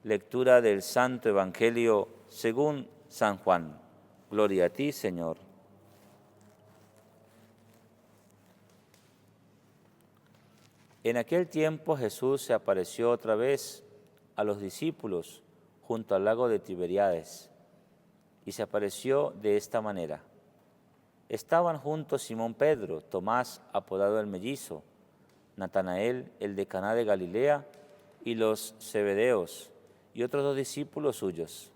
Lectura del Santo Evangelio según San Juan. Gloria a ti, Señor. En aquel tiempo Jesús se apareció otra vez a los discípulos junto al lago de Tiberíades, y se apareció de esta manera. Estaban juntos Simón Pedro, Tomás, apodado el Mellizo, Natanael, el de Caná de Galilea, y los Zebedeos, y otros 2 discípulos suyos.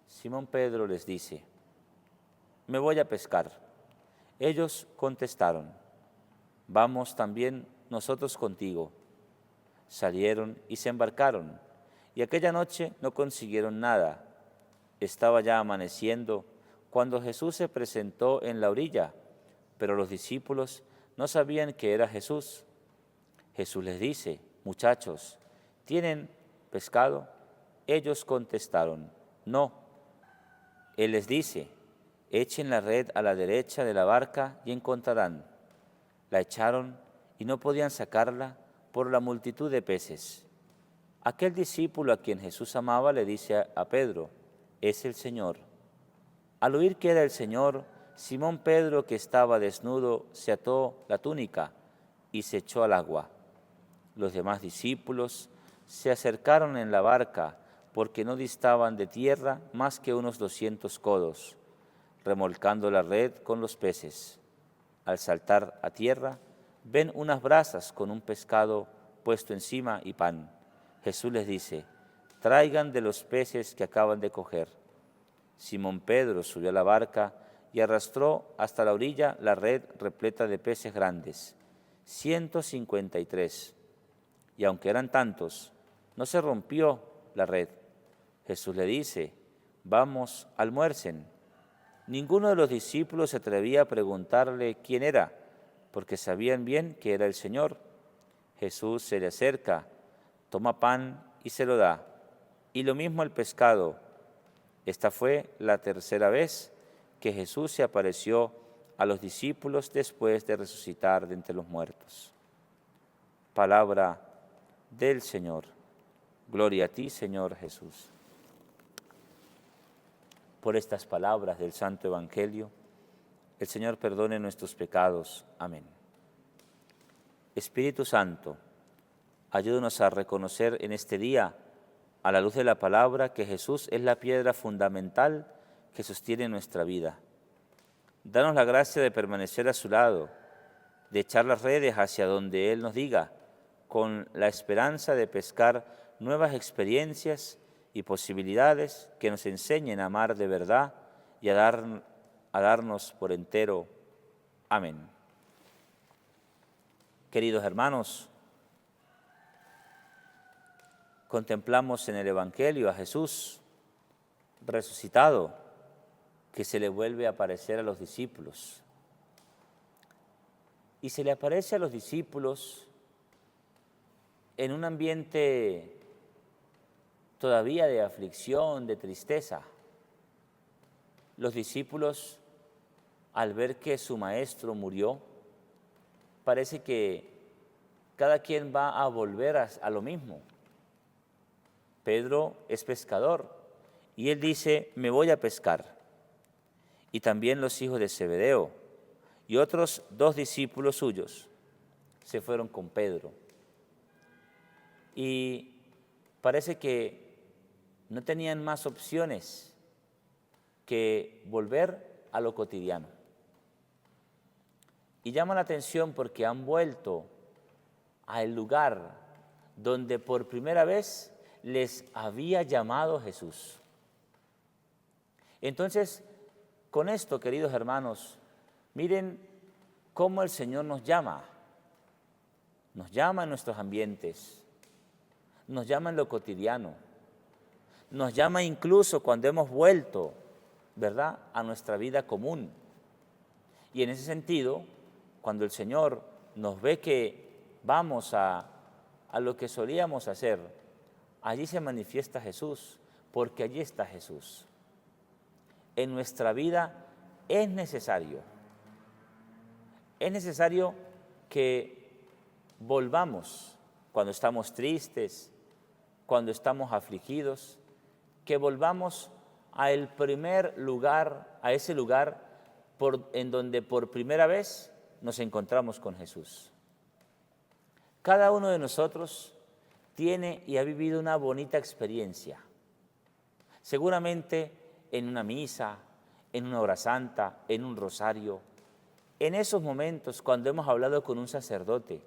Simón Pedro les dice: «Me voy a pescar». Ellos contestaron: «Vamos también nosotros contigo». Salieron y se embarcaron, y aquella noche no consiguieron nada. Estaba ya amaneciendo cuando Jesús se presentó en la orilla, pero los discípulos no sabían que era Jesús. Jesús les dice: «Muchachos, ¿tienen pescado?». Ellos contestaron: «No». Él les dice: «Echen la red a la derecha de la barca y encontrarán». La echaron y no podían sacarla por la multitud de peces. Aquel discípulo a quien Jesús amaba le dice a Pedro: «Es el Señor». Al oír que era el Señor, Simón Pedro, que estaba desnudo, se ató la túnica y se echó al agua. Los demás discípulos se acercaron en la barca, porque no distaban de tierra más que unos 200 codos, remolcando la red con los peces. Al saltar a tierra, ven unas brasas con un pescado puesto encima y pan. Jesús les dice: «Traigan de los peces que acaban de coger». Simón Pedro subió a la barca y arrastró hasta la orilla la red repleta de peces grandes, 153. Y aunque eran tantos, no se rompió la red. Jesús le dice: «Vamos, almuercen». Ninguno de los discípulos se atrevía a preguntarle quién era, porque sabían bien que era el Señor. Jesús se le acerca, toma pan y se lo da, y lo mismo el pescado. Esta fue la tercera vez que Jesús se apareció a los discípulos después de resucitar de entre los muertos. Palabra del Señor. Gloria a ti, Señor Jesús. Por estas palabras del Santo Evangelio, el Señor perdone nuestros pecados. Amén. Espíritu Santo, ayúdanos a reconocer en este día, a la luz de la palabra, que Jesús es la piedra fundamental que sostiene nuestra vida. Danos la gracia de permanecer a su lado, de echar las redes hacia donde Él nos diga, con la esperanza de pescar nuevas experiencias y posibilidades que nos enseñen a amar de verdad y a darnos por entero. Amén. Queridos hermanos, contemplamos en el Evangelio a Jesús resucitado, que se le vuelve a aparecer a los discípulos. Y se le aparece a los discípulos en un ambiente todavía de aflicción, de tristeza. Los discípulos, al ver que su maestro murió, parece que cada quien va a volver a lo mismo. Pedro es pescador y él dice: «Me voy a pescar». Y también los hijos de Zebedeo y otros 2 discípulos suyos se fueron con Pedro. Y parece que no tenían más opciones que volver a lo cotidiano. Y llama la atención porque han vuelto al lugar donde por primera vez les había llamado Jesús. Entonces, con esto, queridos hermanos, miren cómo el Señor nos llama. Nos llama en nuestros ambientes, nos llama en lo cotidiano, nos llama incluso cuando hemos vuelto, ¿verdad?, a nuestra vida común. Y en ese sentido, cuando el Señor nos ve que vamos a lo que solíamos hacer, allí se manifiesta Jesús, porque allí está Jesús. En nuestra vida es necesario que volvamos cuando estamos tristes, cuando estamos afligidos, que volvamos a el primer lugar, a ese lugar en donde por primera vez nos encontramos con Jesús. Cada uno de nosotros tiene y ha vivido una bonita experiencia, seguramente en una misa, en una hora santa, en un rosario, en esos momentos cuando hemos hablado con un sacerdote.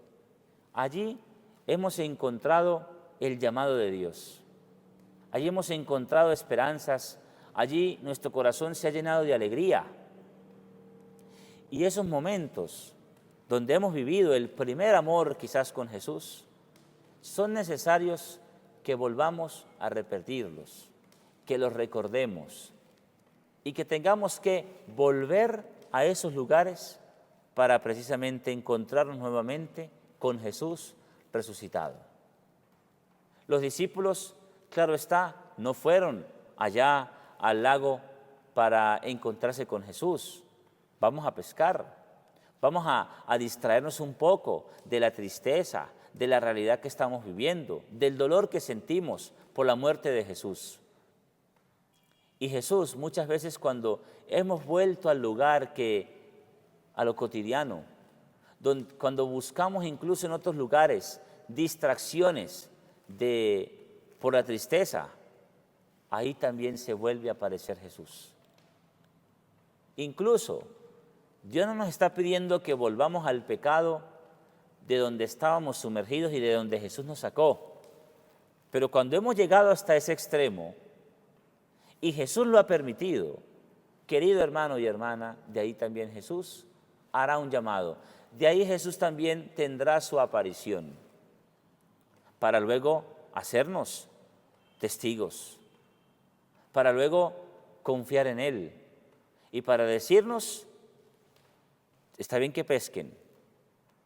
Allí hemos encontrado el llamado de Dios, allí hemos encontrado esperanzas, allí nuestro corazón se ha llenado de alegría. Y esos momentos donde hemos vivido el primer amor quizás con Jesús, son necesarios que volvamos a repetirlos, que los recordemos y que tengamos que volver a esos lugares para precisamente encontrarnos nuevamente con Jesús resucitado. Los discípulos, claro está, no fueron allá al lago para encontrarse con Jesús. Vamos a pescar, vamos a distraernos un poco de la tristeza, de la realidad que estamos viviendo, del dolor que sentimos por la muerte de Jesús. Y Jesús, muchas veces cuando hemos vuelto al lugar a lo cotidiano, cuando buscamos incluso en otros lugares distracciones por la tristeza, ahí también se vuelve a aparecer Jesús. Incluso, Dios no nos está pidiendo que volvamos al pecado de donde estábamos sumergidos y de donde Jesús nos sacó. Pero cuando hemos llegado hasta ese extremo, y Jesús lo ha permitido, querido hermano y hermana, de ahí también Jesús hará un llamado. De ahí Jesús también tendrá su aparición, para luego hacernos testigos, para luego confiar en Él y para decirnos, está bien que pesquen,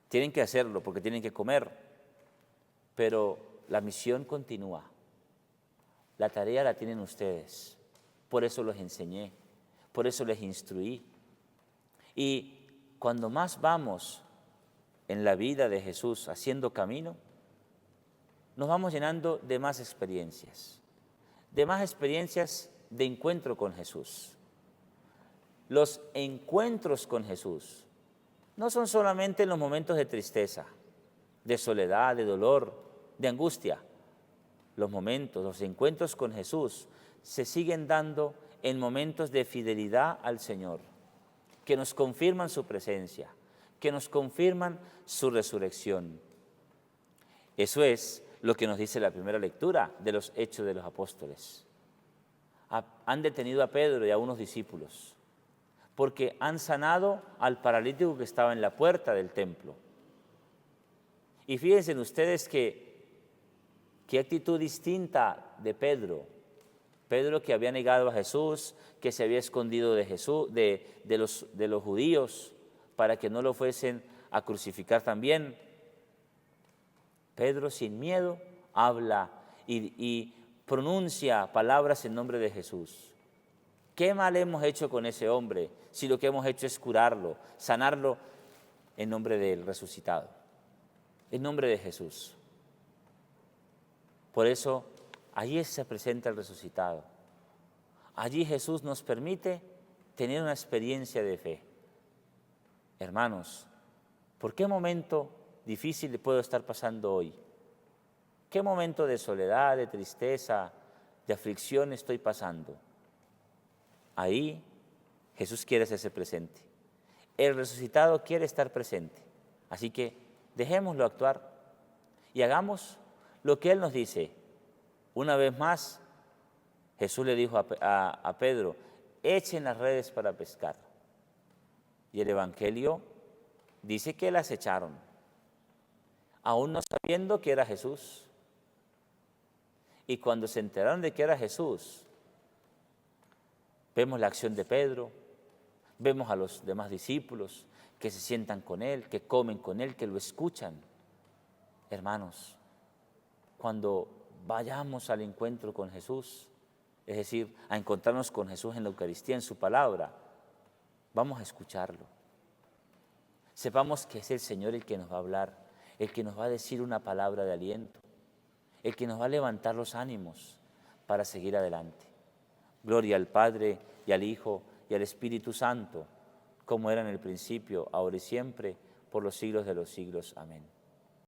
tienen que hacerlo porque tienen que comer, pero la misión continúa, la tarea la tienen ustedes, por eso los enseñé, por eso les instruí. Y cuando más vamos en la vida de Jesús haciendo camino, nos vamos llenando de más experiencias de encuentro con Jesús. Los encuentros con Jesús no son solamente en los momentos de tristeza, de soledad, de dolor, de angustia. Los encuentros con Jesús se siguen dando en momentos de fidelidad al Señor, que nos confirman su presencia, que nos confirman su resurrección. Eso es lo que nos dice la primera lectura de los Hechos de los Apóstoles. Han detenido a Pedro y a unos discípulos, porque han sanado al paralítico que estaba en la puerta del templo. Y fíjense ustedes qué actitud distinta de Pedro. Pedro, que había negado a Jesús, que se había escondido de Jesús, de los judíos, para que no lo fuesen a crucificar también. Pedro, sin miedo, habla y pronuncia palabras en nombre de Jesús. ¿Qué mal hemos hecho con ese hombre si lo que hemos hecho es curarlo, sanarlo en nombre del resucitado, en nombre de Jesús? Por eso, allí se presenta el resucitado. Allí Jesús nos permite tener una experiencia de fe. Hermanos, ¿por qué momento difícil puedo estar pasando hoy? ¿Qué momento de soledad, de tristeza, de aflicción estoy pasando? Ahí Jesús quiere hacerse presente. El resucitado quiere estar presente. Así que dejémoslo actuar y hagamos lo que Él nos dice. Una vez más, Jesús le dijo a Pedro, echen las redes para pescar. Y el Evangelio dice que las echaron, aún no sabiendo que era Jesús. Y cuando se enteraron de que era Jesús, vemos la acción de Pedro, vemos a los demás discípulos que se sientan con Él, que comen con Él, que lo escuchan. Hermanos, cuando vayamos al encuentro con Jesús, es decir, a encontrarnos con Jesús en la Eucaristía, en su palabra, vamos a escucharlo. Sepamos que es el Señor el que nos va a hablar, el que nos va a decir una palabra de aliento, el que nos va a levantar los ánimos para seguir adelante. Gloria al Padre, y al Hijo, y al Espíritu Santo, como era en el principio, ahora y siempre, por los siglos de los siglos. Amén.